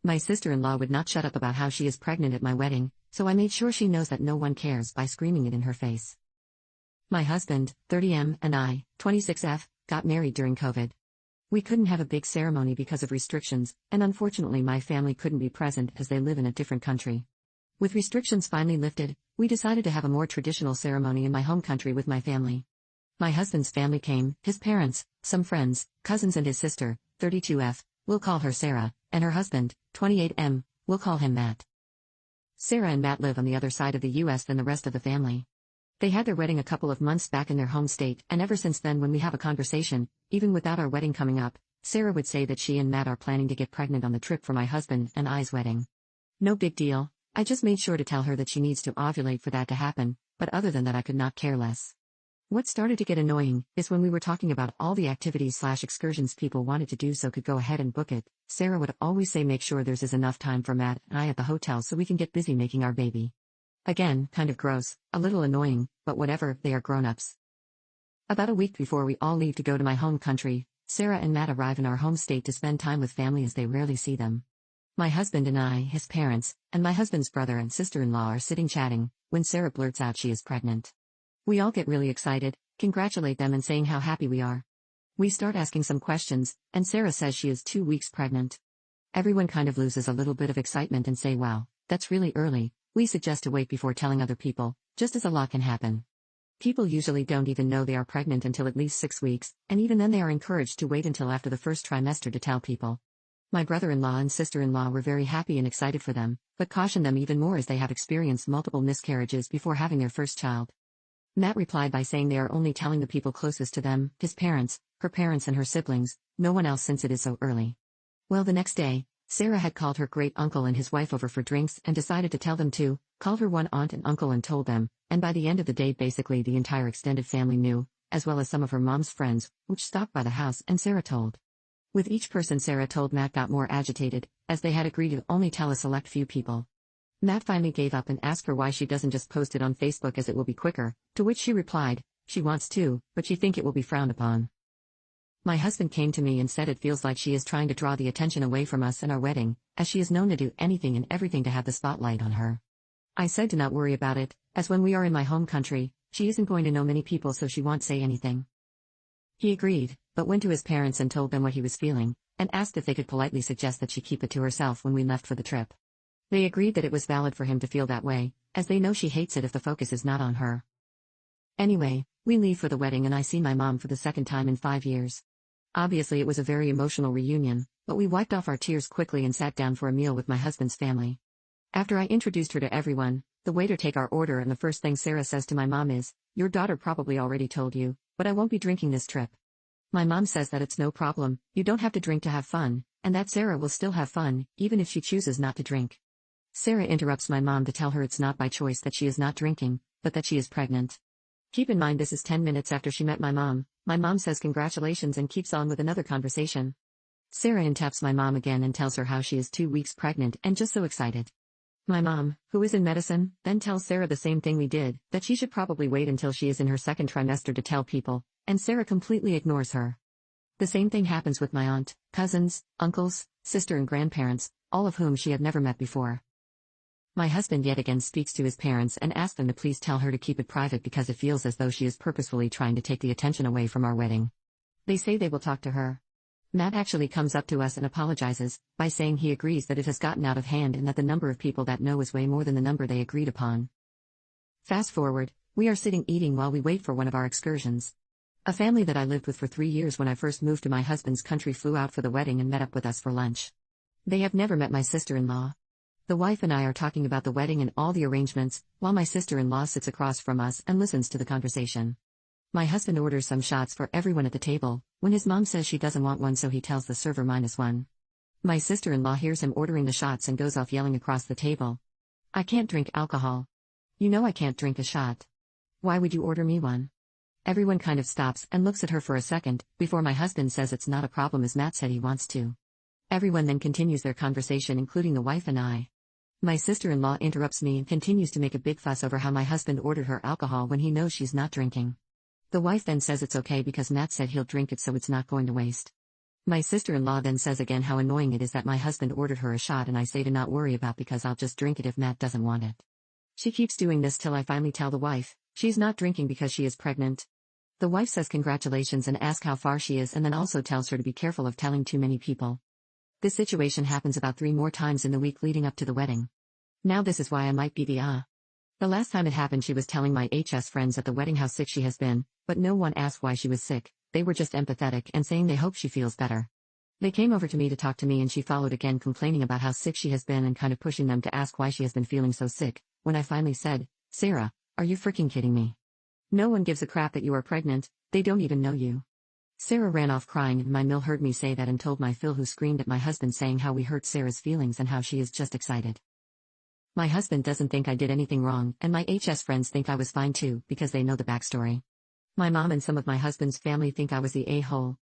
My sister-in-law would not shut up about how she is pregnant at my wedding, so I made sure she knows that no one cares by screaming it in her face. My husband, 30M, and I, 26F, got married during COVID. We couldn't have a big ceremony because of restrictions, and unfortunately my family couldn't be present as they live in a different country. With restrictions finally lifted, we decided to have a more traditional ceremony in my home country with my family. My husband's family came, his parents, some friends, cousins and his sister, 32F, we'll call her Sarah, and her husband, 28M, we'll call him Matt. Sarah and Matt live on the other side of the US than the rest of the family. They had their wedding a couple of months back in their home state, and ever since then when we have a conversation, even without our wedding coming up, Sarah would say that she and Matt are planning to get pregnant on the trip for my husband and I's wedding. No big deal, I just made sure to tell her that she needs to ovulate for that to happen, but other than that I could not care less. What started to get annoying is when we were talking about all the activities/excursions people wanted to do so could go ahead and book it, Sarah would always say make sure there's enough time for Matt and I at the hotel so we can get busy making our baby. Again, kind of gross, a little annoying, but whatever, they are grown-ups. About a week before we all leave to go to my home country, Sarah and Matt arrive in our home state to spend time with family as they rarely see them. My husband and I, his parents, and my husband's brother and sister-in-law are sitting chatting, when Sarah blurts out she is pregnant. We all get really excited, congratulate them and saying how happy we are. We start asking some questions, and Sarah says she is 2 weeks pregnant. Everyone kind of loses a little bit of excitement and say wow, that's really early. We suggest to wait before telling other people, just as a lot can happen. People usually don't even know they are pregnant until at least 6 weeks, and even then they are encouraged to wait until after the first trimester to tell people. My brother-in-law and sister-in-law were very happy and excited for them, but cautioned them even more as they have experienced multiple miscarriages before having their first child. Matt replied by saying they are only telling the people closest to them, his parents, her parents and her siblings, no one else since it is so early. Well, the next day, Sarah had called her great-uncle and his wife over for drinks and decided to tell them too, called her one aunt and uncle and told them, and by the end of the day basically the entire extended family knew, as well as some of her mom's friends, which stopped by the house and Sarah told. With each person Sarah told Matt got more agitated, as they had agreed to only tell a select few people. Matt finally gave up and asked her why she doesn't just post it on Facebook as it will be quicker, to which she replied, she wants to, but she think it will be frowned upon. My husband came to me and said it feels like she is trying to draw the attention away from us and our wedding, as she is known to do anything and everything to have the spotlight on her. I said to not worry about it, as when we are in my home country, she isn't going to know many people so she won't say anything. He agreed, but went to his parents and told them what he was feeling, and asked if they could politely suggest that she keep it to herself when we left for the trip. They agreed that it was valid for him to feel that way, as they know she hates it if the focus is not on her. Anyway, we leave for the wedding and I see my mom for the second time in 5 years. Obviously it was a very emotional reunion, but we wiped off our tears quickly and sat down for a meal with my husband's family. After I introduced her to everyone, the waiter take our order and the first thing Sarah says to my mom is, "Your daughter probably already told you, but I won't be drinking this trip." My mom says that it's no problem, you don't have to drink to have fun, and that Sarah will still have fun, even if she chooses not to drink. Sarah interrupts my mom to tell her it's not by choice that she is not drinking, but that she is pregnant. Keep in mind this is 10 minutes after she met my mom says congratulations and keeps on with another conversation. Sarah taps my mom again and tells her how she is 2 weeks pregnant and just so excited. My mom, who is in medicine, then tells Sarah the same thing we did, that she should probably wait until she is in her second trimester to tell people, and Sarah completely ignores her. The same thing happens with my aunt, cousins, uncles, sister and grandparents, all of whom she had never met before. My husband yet again speaks to his parents and asks them to please tell her to keep it private because it feels as though she is purposefully trying to take the attention away from our wedding. They say they will talk to her. Matt actually comes up to us and apologizes, by saying he agrees that it has gotten out of hand and that the number of people that know is way more than the number they agreed upon. Fast forward, we are sitting eating while we wait for one of our excursions. A family that I lived with for 3 years when I first moved to my husband's country flew out for the wedding and met up with us for lunch. They have never met my sister-in-law. The wife and I are talking about the wedding and all the arrangements, while my sister-in-law sits across from us and listens to the conversation. My husband orders some shots for everyone at the table, when his mom says she doesn't want one so he tells the server -1. My sister-in-law hears him ordering the shots and goes off yelling across the table. "I can't drink alcohol. You know I can't drink a shot. Why would you order me one?" Everyone kind of stops and looks at her for a second, before my husband says it's not a problem as Matt said he wants to. Everyone then continues their conversation including the wife and I. My sister-in-law interrupts me and continues to make a big fuss over how my husband ordered her alcohol when he knows she's not drinking. The wife then says it's okay because Matt said he'll drink it so it's not going to waste. My sister-in-law then says again how annoying it is that my husband ordered her a shot and I say to not worry about because I'll just drink it if Matt doesn't want it. She keeps doing this till I finally tell the wife, she's not drinking because she is pregnant. The wife says congratulations and asks how far she is and then also tells her to be careful of telling too many people. This situation happens about 3 more times in the week leading up to the wedding. Now this is why I might be the The last time it happened she was telling my HS friends at the wedding how sick she has been, but no one asked why she was sick, they were just empathetic and saying they hope she feels better. They came over to me to talk to me and she followed again complaining about how sick she has been and kind of pushing them to ask why she has been feeling so sick, when I finally said, Sarah, are you freaking kidding me? No one gives a crap that you are pregnant, they don't even know you. Sarah ran off crying and my Mill heard me say that and told my Phil who screamed at my husband saying how we hurt Sarah's feelings and how she is just excited. My husband doesn't think I did anything wrong and my HS friends think I was fine too because they know the backstory. My mom and some of my husband's family think I was the a-hole.